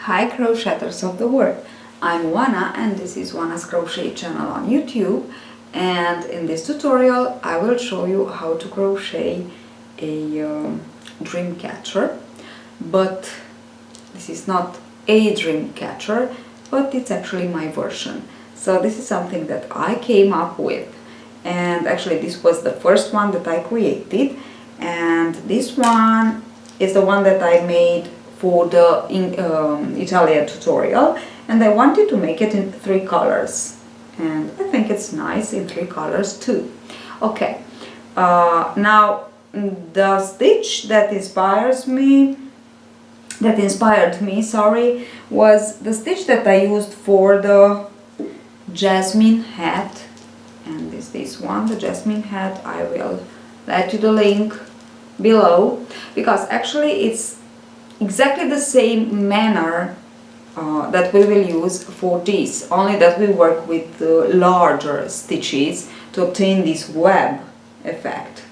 Hi crocheters of the world, I'm Wana and this is Wana's Crochet channel on YouTube, and in this tutorial I will show you how to crochet a dream catcher. But this is not a dream catcher, but it's actually my version. So this is something that I came up with, and actually this was the first one that I created, and this one is the one that I made for the Italian tutorial, and I wanted to make it in 3 colors, and I think it's nice in 3 colors too. Okay, now the stitch that inspired me, was the stitch that I used for the Jasmine Hat, and this one, the Jasmine Hat. I will let you the link below, because actually it's exactly the same manner that we will use for this, only that we work with larger stitches to obtain this web effect.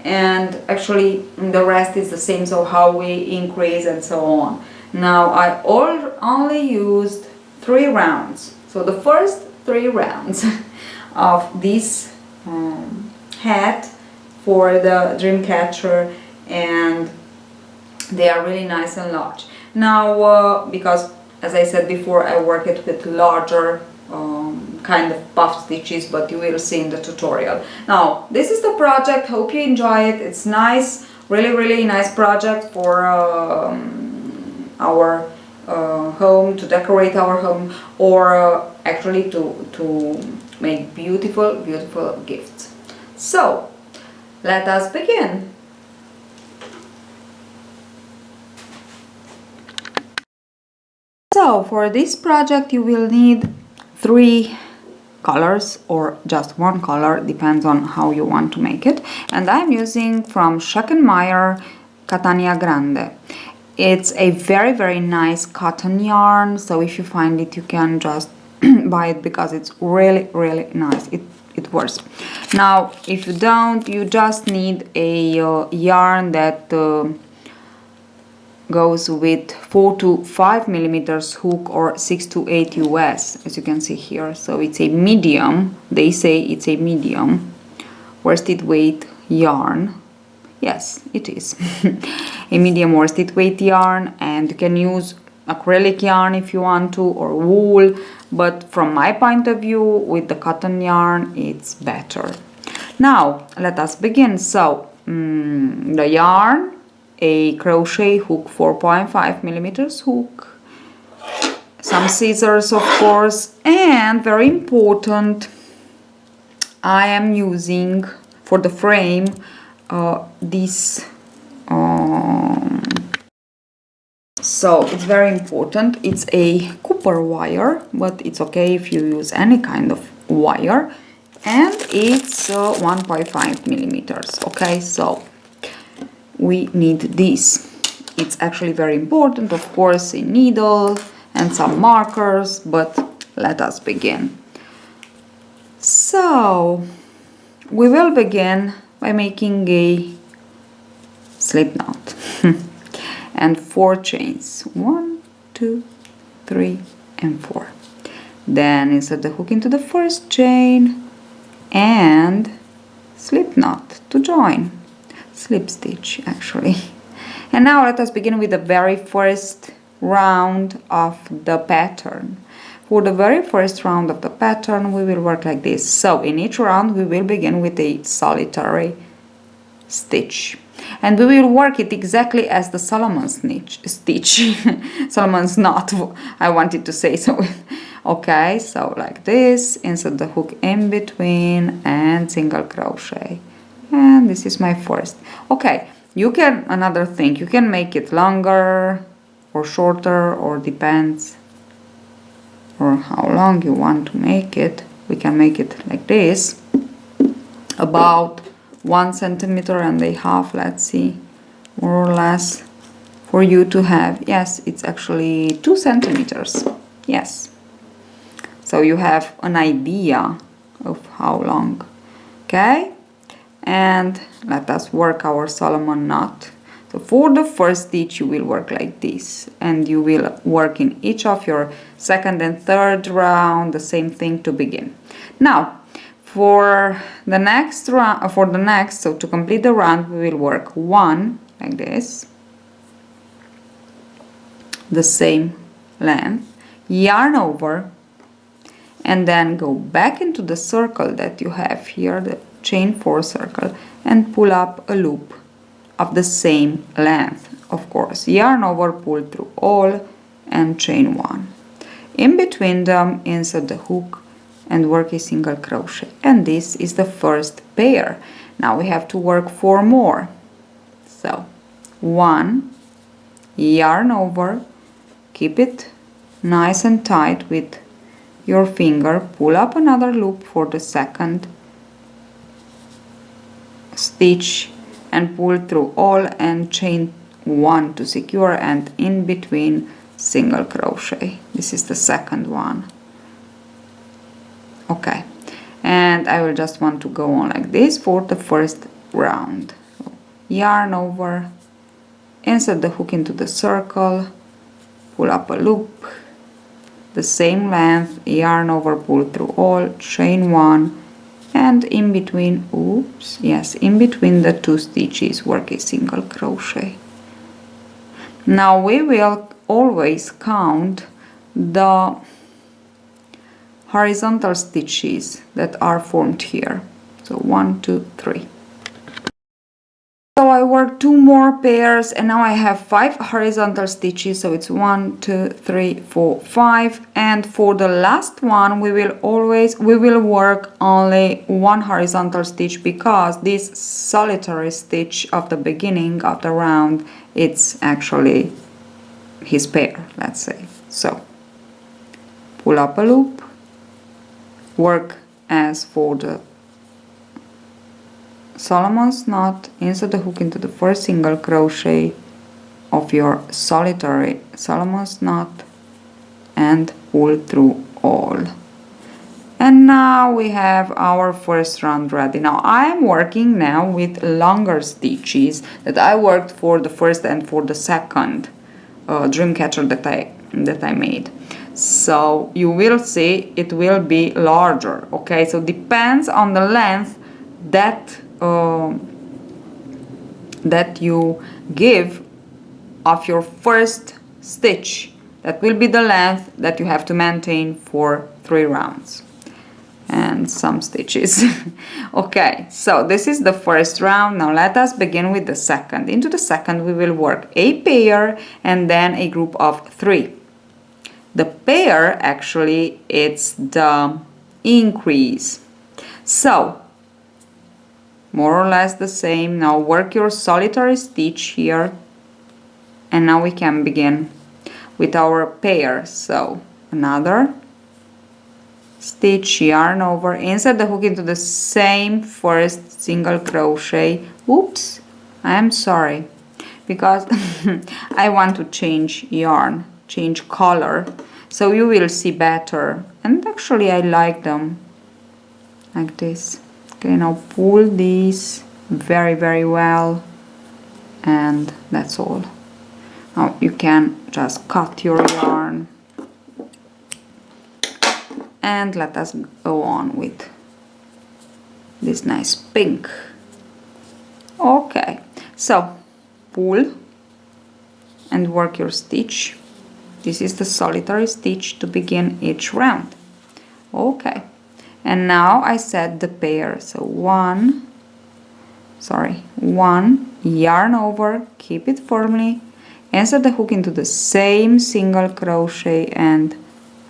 And actually the rest is the same, so how we increase and so on. Now I only used 3 rounds, so the first 3 rounds of this hat for the dream catcher, and they are really nice and large. Now because as I said before, I work it with larger kind of puff stitches, but you will see in the tutorial. Now this is the project, hope you enjoy it. It's nice, really nice project for our home, to decorate our home, or actually to make beautiful gifts. So let us begin. So for this project you will need 3 colors, or just 1 color, depends on how you want to make it. And I'm using from Schackenmeyer Catania Grande. It's a very nice cotton yarn, so if you find it you can just buy it, because it's really nice. It works. Now if you don't, you just need a yarn that goes with 4 to 5 millimeters hook, or 6 to 8 US, as you can see here. So it's a medium, they say it's a medium worsted weight yarn. Yes, it is a medium worsted weight yarn, and you can use acrylic yarn if you want to, or wool, but from my point of view, with the cotton yarn it's better. Now let us begin. So the yarn, a crochet hook, 4.5 millimeters hook, some scissors of course, and very important, I am using for the frame this so it's very important, it's a copper wire, but it's okay if you use any kind of wire, and it's 1.5 millimeters. Okay, so we need this. It's actually very important, of course, a needle and some markers, but let us begin. So we will begin by making a slip knot and 4 chains, 1, 2, 3 and 4. Then insert the hook into the first chain and slip knot to join, slip stitch actually. And now let us begin with the very first round of the pattern. For the very first round of the pattern we will work like this. So in each round we will begin with a solitary stitch, and we will work it exactly as the Solomon's stitch Solomon's knot, I wanted to say so. Okay, so like this, insert the hook in between and single crochet, and this is my first. Okay, you can, another thing, you can make it longer or shorter, or depends or how long you want to make it. We can make it like this, about 1.5 centimeters, let's see, more or less, for you to have, yes, it's actually 2 centimeters, yes, so you have an idea of how long. Okay, and let us work our Solomon knot. So for the first stitch you will work like this, and you will work in each of your second and third round the same thing to begin. Now for the next round, so to complete the round, we will work 1 like this, the same length, yarn over, and then go back into the circle that you have here, the chain 4 circle, and pull up a loop of the same length. Of course, yarn over, pull through all, and chain 1. In between them, insert the hook and work a single crochet, and this is the first pair. Now we have to work 4 more. So 1, yarn over, keep it nice and tight with your finger, pull up another loop for the second stitch and pull through all, and chain 1 to secure, and in between single crochet. This is the second one. Okay, and I will just want to go on like this for the first round. So, yarn over, insert the hook into the circle, pull up a loop, the same length, yarn over, pull through all, chain 1, and in between, in between the 2 stitches work a single crochet. Now we will always count the horizontal stitches that are formed here. So 1, 2, 3. So I worked 2 more pairs, and now I have 5 horizontal stitches. So it's 1, 2, 3, 4, 5. And for the last one, we will work only 1 horizontal stitch, because this solitary stitch of the beginning of the round, it's actually his pair, let's say. So pull up a loop, work as for the Solomon's knot, insert the hook into the first single crochet of your solitary Solomon's knot and pull through all. And now we have our first round ready. Now I am working now with longer stitches that I worked for the first and for the second dream catcher that I made. So you will see it will be larger. Okay, so depends on the length that that you give of your first stitch. That will be the length that you have to maintain for 3 rounds and some stitches. Okay, so this is the first round. Now let us begin with the second. Into the second we will work a pair and then a group of 3. The pair, actually, it's the increase. So more or less the same. Now work your solitary stitch here, and now we can begin with our pair. So another stitch, yarn over, insert the hook into the same first single crochet. Oops, I am sorry, because I want to change yarn, change color, so you will see better. And actually I like them like this. Okay, now pull these very well, and that's all. Now you can just cut your yarn, and let us go on with this nice pink. Okay, so pull and work your stitch. This is the solitary stitch to begin each round. Okay, and now I set the pair. So 1, yarn over, keep it firmly, insert the hook into the same single crochet and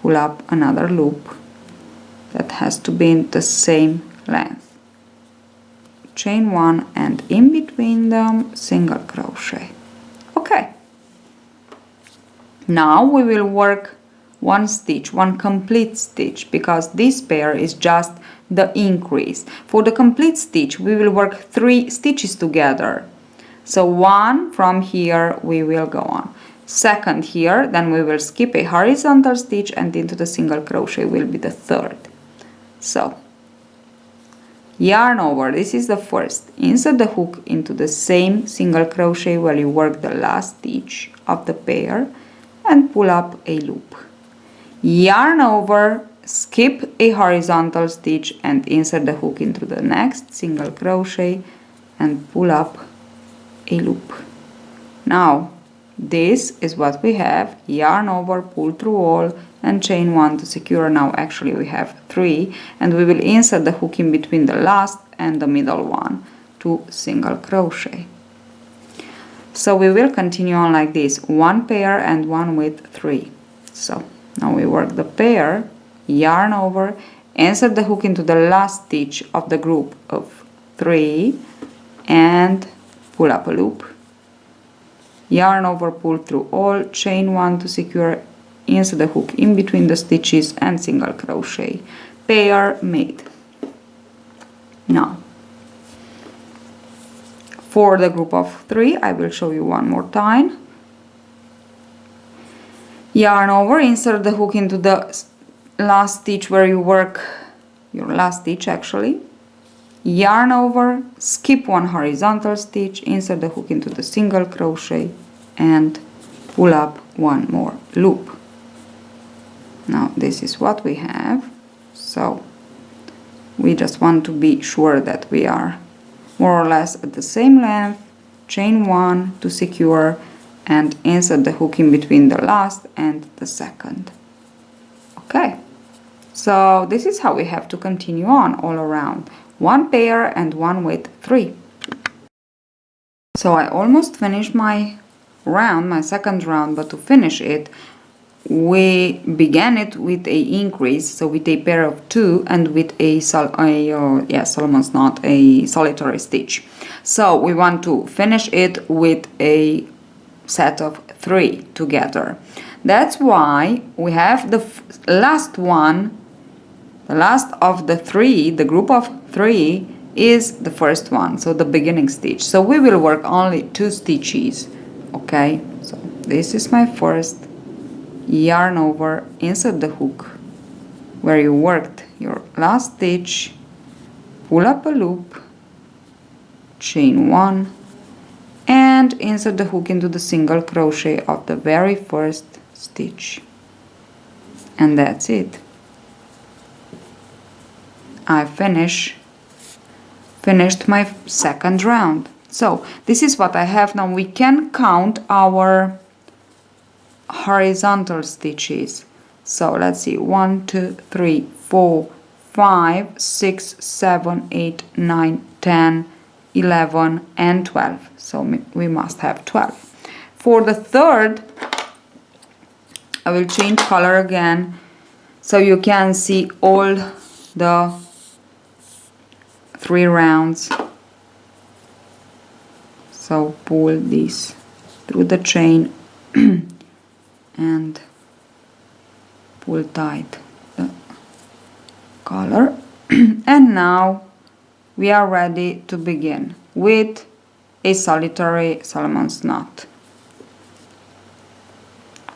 pull up another loop that has to be in the same length. Chain 1 and in between them single crochet. Okay. Now we will work 1 stitch, 1 complete stitch, because this pair is just the increase. For the complete stitch we will work 3 stitches together. So 1 from here we will go on. Second here, then we will skip a horizontal stitch and into the single crochet will be the third. So yarn over, this is the first, insert the hook into the same single crochet where you work the last stitch of the pair and pull up a loop. Yarn over, skip a horizontal stitch and insert the hook into the next single crochet and pull up a loop. Now this is what we have: yarn over, pull through all and chain 1 to secure. Now actually we have 3, and we will insert the hook in between the last and the middle one to single crochet. So we will continue on like this, 1 pair and 1 with 3. So now we work the pair, yarn over, insert the hook into the last stitch of the group of 3 and pull up a loop. Yarn over, pull through all, chain 1 to secure, insert the hook in between the stitches and single crochet. Pair made. Now for the group of 3 I will show you one more time. Yarn over, insert the hook into the last stitch where you work your last stitch actually. Yarn over, skip 1 horizontal stitch, insert the hook into the single crochet and pull up 1 more loop. Now this is what we have. So we just want to be sure that we are more or less at the same length. Chain 1 to secure and insert the hook in between the last and the second. Okay, so this is how we have to continue on all around. 1 pair and 1 with 3. So I almost finished my round, my second round, but to finish it we began it with a increase, so with a pair of 2 and with a Solomon's knot, a solitary stitch. So we want to finish it with a set of 3 together. That's why we have the last one, the last of the 3, the group of 3 is the first one, so the beginning stitch. So we will work only 2 stitches. Okay, so this is my first. Yarn over, insert the hook where you worked your last stitch, pull up a loop, chain 1 and insert the hook into the single crochet of the very first stitch, and that's it. I finished my second round. So this is what I have now. We can count our horizontal stitches. So let's see, 1 2 3 4 5 6 7 8 9 10 11 and 12. So we must have 12. For the third I will change color again so you can see all the 3 rounds. So pull this through the chain and pull tight the collar. And now we are ready to begin with a solitary Solomon's knot.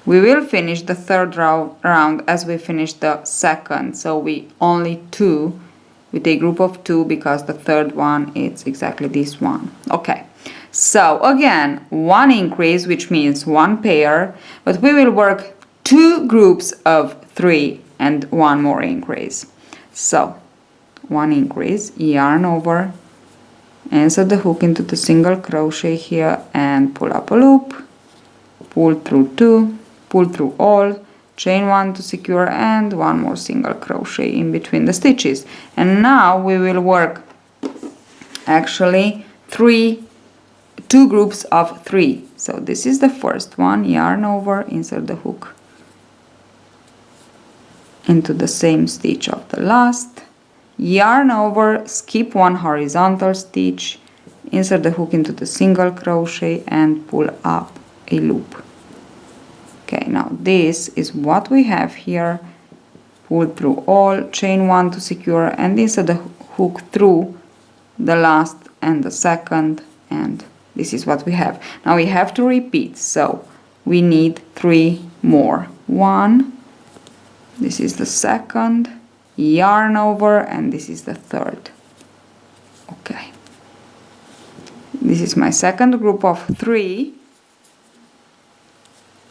We will finish the third round as we finished the second, so we only 2 with a group of 2 because the third one is exactly this one. Okay, so again 1 increase, which means 1 pair, but we will work 2 groups of 3 and 1 more increase. So 1 increase, yarn over, insert the hook into the single crochet here and pull up a loop, pull through 2, pull through all, chain 1 to secure and 1 more single crochet in between the stitches. And now we will work actually 2 groups of 3. So this is the first one, yarn over, insert the hook into the same stitch of the last, yarn over, skip 1 horizontal stitch, insert the hook into the single crochet and pull up a loop. Okay, now this is what we have here. Pull through all, chain 1 to secure and insert the hook through the last and the second, and this is what we have. Now we have to repeat, so we need 3 more. 1, this is the second, yarn over, and this is the third. Okay, this is my second group of 3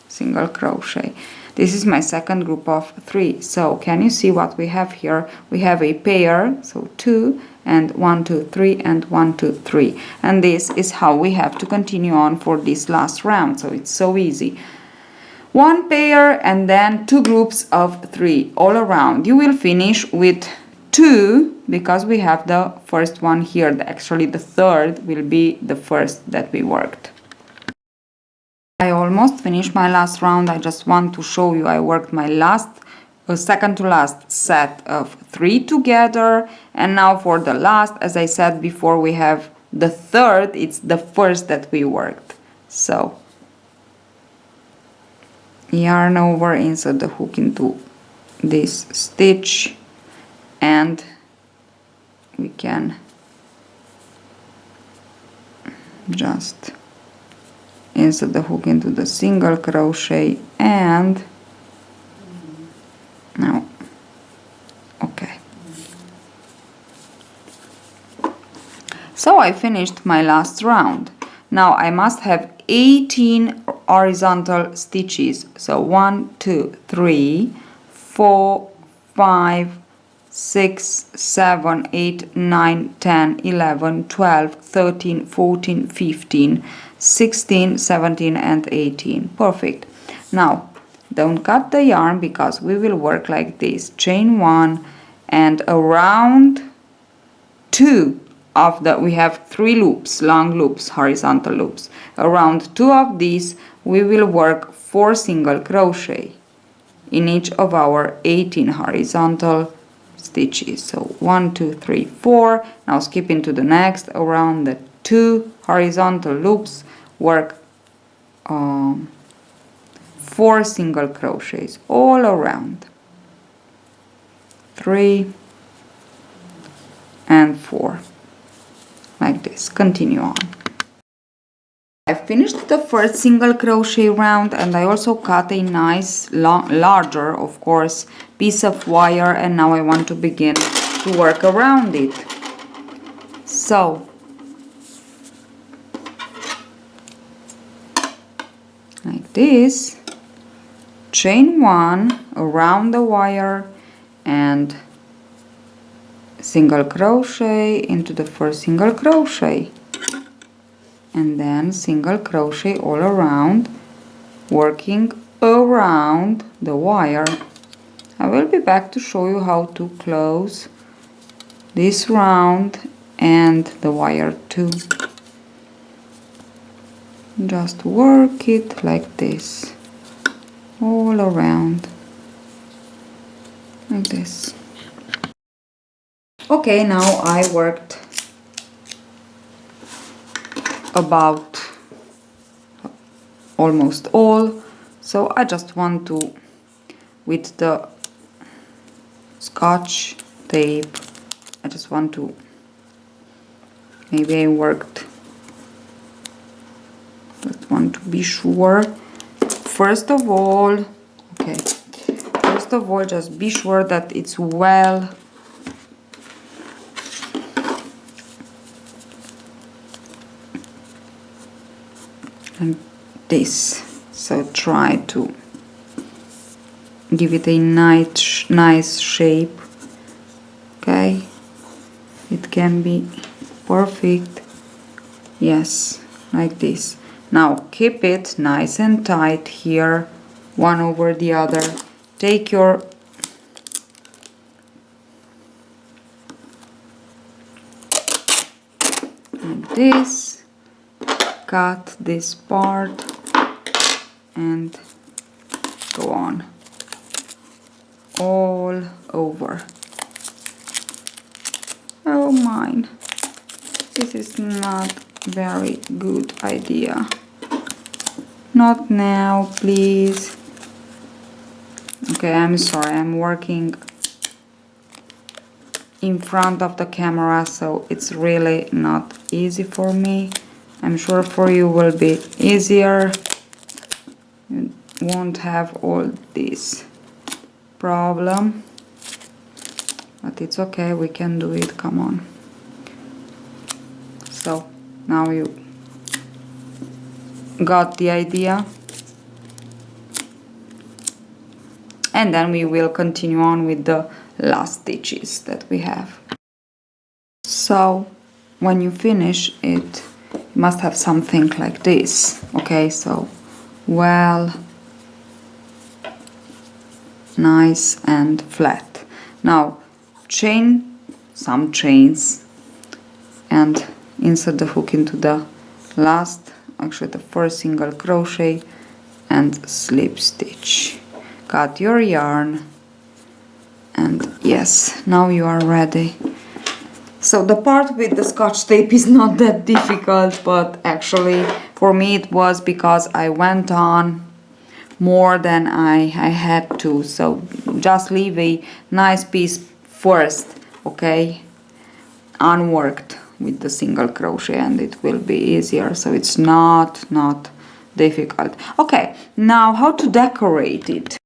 single crochet. This is my second group of 3. So can you see what we have here? We have a pair, so 2 and 1 2 3 and 1 2 3, and this is how we have to continue on for this last round. So it's so easy. 1 pair and then 2 groups of 3 all around. You will finish with 2 because we have the first one here. Actually the third will be the first that we worked. I almost finished my last round. I just want to show you I worked my second to last set of 3 together, and now for the last, as I said before, we have the third. It's the first that we worked. So yarn over, insert the hook into this stitch, and we can just insert the hook into the single crochet, and now okay, so I finished my last round. Now I must have 18 horizontal stitches, so 1 2 3 4 5 6 7 8 9 10 11 12 13 14 15 16 17 and 18. Perfect. Now don't cut the yarn because we will work like this. Chain 1 and around 2 of the, we have 3 loops, long loops, horizontal loops. Around 2 of these we will work 4 single crochet in each of our 18 horizontal stitches. So 1 2 3 4. Now skip into the next. Around the 2 horizontal loops work 4 single crochets all around. 3 and 4, like this. Continue on. I finished the first single crochet round, and I also cut a nice larger, of course, piece of wire, and now I want to begin to work around it. So like this, chain 1 around the wire and single crochet into the first single crochet, and then single crochet all around, working around the wire. I will be back to show you how to close this round and the wire too. Just work it like this all around, like this. Okay, now I worked about almost all, so I just want to, with the Scotch tape, I just want to, maybe I worked, just want to be sure. First of all, okay, first of all, just be sure that it's well and this, so try to give it a nice shape. Okay, it can be perfect. Yes, like this. Now keep it nice and tight here, one over the other. Take your like this, cut this part and go on all over. Oh mine, this is not very good idea. Not now, please. Okay, I'm sorry, I'm working in front of the camera, so it's really not easy for me. I'm sure for you will be easier. You won't have all this problem, but it's okay, we can do it. Come on. Now you got the idea. And then we will continue on with the last stitches that we have. So when you finish it, you must have something like this. Okay, so well, nice and flat. Now chain some chains and insert the hook into the last, actually the first single crochet, and slip stitch. Cut your yarn, and yes, now you are ready. So the part with the scotch tape is not that difficult, but actually for me it was, because I went on more than I had to. So just leave a nice piece first, okay, unworked with the single crochet, and it will be easier. So it's not difficult. Okay, now how to decorate it.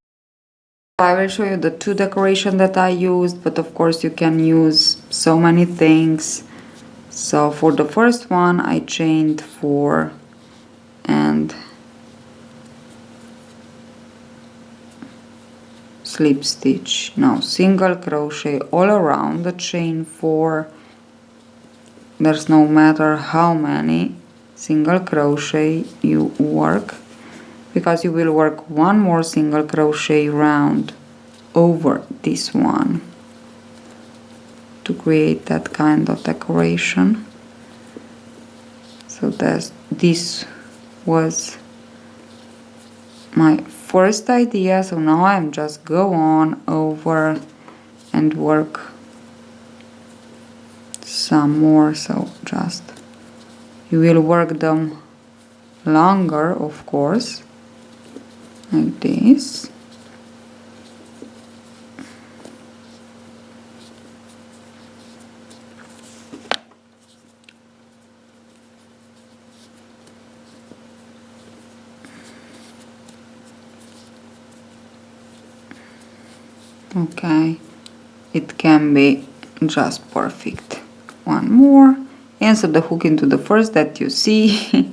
I will show you the two decorations that I used, but of course you can use so many things. So for the first one I chained 4 and slip stitch. Now single crochet all around the chain 4. There's no matter how many single crochet you work, because you will work one more single crochet round over this one to create that kind of decoration. So this was my first idea. So now I'm just go on over and work some more. So just you will work them longer, of course, like this. Okay, it can be just perfect. One more, insert the hook into the first that you see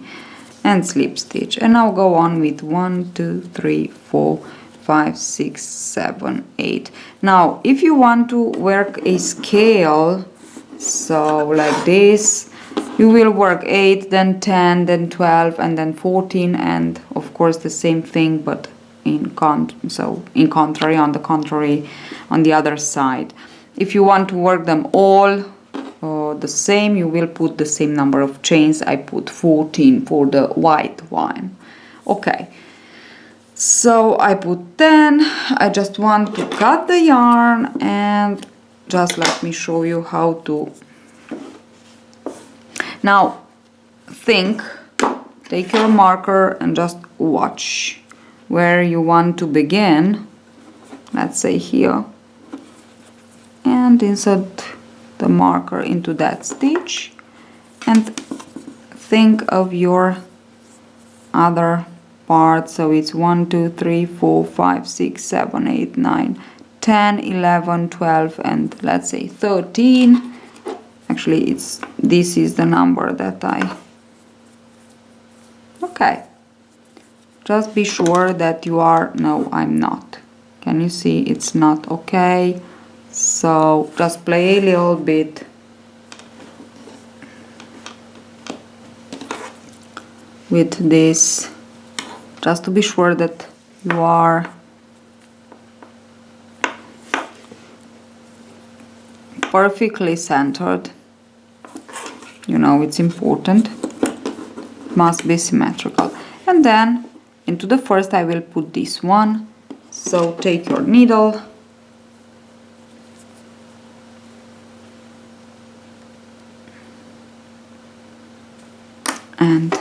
and slip stitch, and now go on with 1 2 3 4 5 6 7 8. Now if you want to work a scale, so like this, you will work 8, then 10, then 12, and then 14, and of course the same thing, but in contrary, on the other side. If you want to work them all the same, you will put the same number of chains. I put 14 for the white one. Okay, so I put 10. I just want to cut the yarn, and just let me show you how to. Now take your marker and just watch where you want to begin. Let's say here, and insert the marker into that stitch, and think of your other part. So it's 1 2 3 4 5 6 7 8 9 10 11 12 and let's say 13. Actually this is the number that okay, just be sure that you are. No, I'm not. Can you see it's not okay? So just play a little bit with this, just to be sure that you are perfectly centered. You know, it's important, it must be symmetrical. And then into the first I will put this one. So take your needle and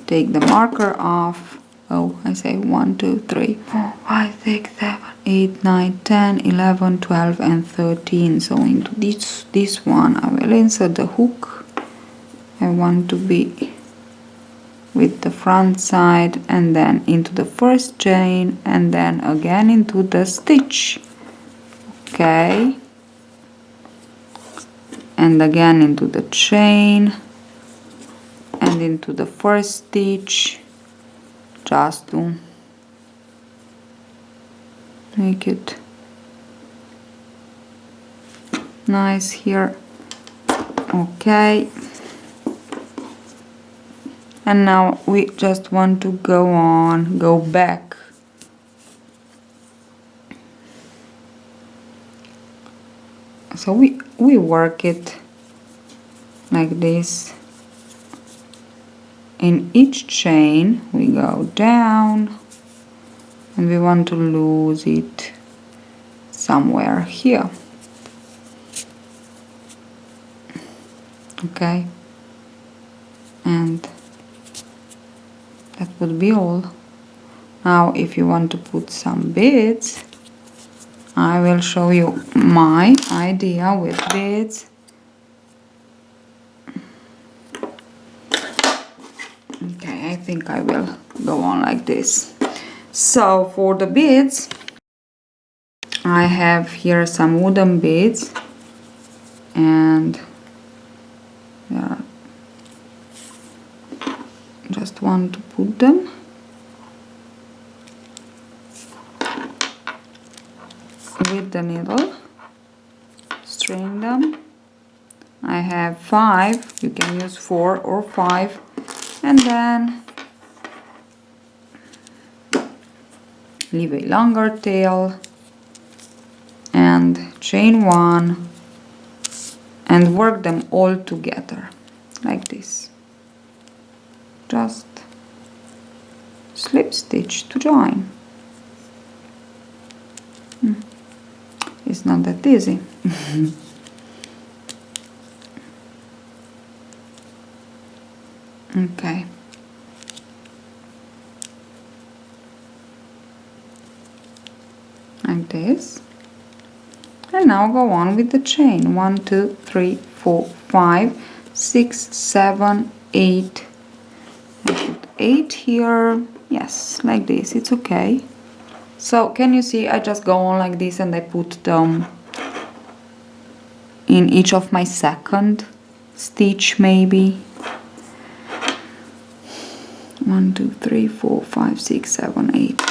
take the marker off. Oh, I say 1 2 3 4 5 6 7 8 9 10 11 12 and 13. So into this one I will insert the hook. I want to be with the front side, and then into the first chain, and then again into the stitch. Okay, and again into the chain, and into the first stitch, just to make it nice here. Okay, and now we just want to go back. So we work it like this. In each chain we go down, and we want to lose it somewhere here. Okay, and that would be all. Now if you want to put some beads, I will show you my idea with beads. Okay, I think I will go on like this. So for the beads, I have here some wooden beads, and yeah, just want to put them with the needle, string them. I have 5, you can use 4 or 5, and then leave a longer tail and chain 1 and work them all together like this. Just slip stitch to join. It's not that easy. Okay. Like this. And now go on with the chain. 1, 2, 3, 4, 5, 6, 7, 8. I put 8 here. Yes, like this. It's okay. So can you see, I just go on like this and I put them in each of my second stitch maybe. 1, 2, 3, 4, 5, 6, 7, 8.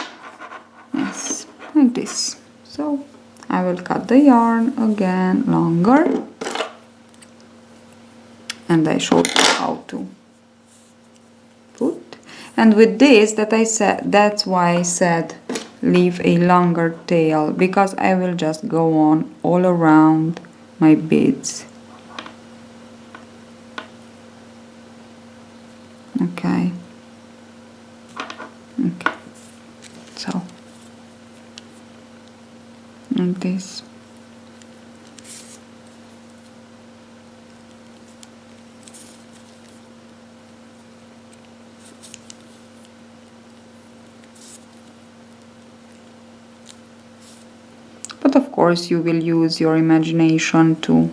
Yes, like this. So I will cut the yarn again longer, and I showed you how to put. And with this, that's why I said leave a longer tail, because I will just go on all around my beads. Okay. Okay. So like this. But of course you will use your imagination to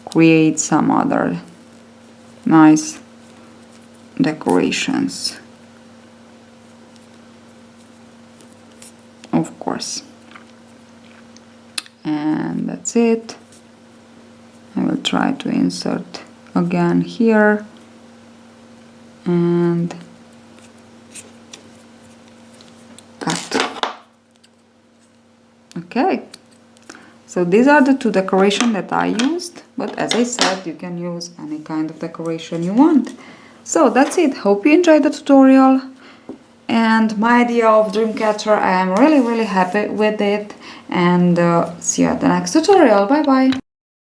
create some other nice decorations. Of course. And that's it. I will try to insert again here and cut. Okay. So these are the 2 decorations that I used, but as I said, you can use any kind of decoration you want. So that's it. Hope you enjoyed the tutorial. And my idea of Dreamcatcher, I am really happy with it. And see you at the next tutorial. Bye bye.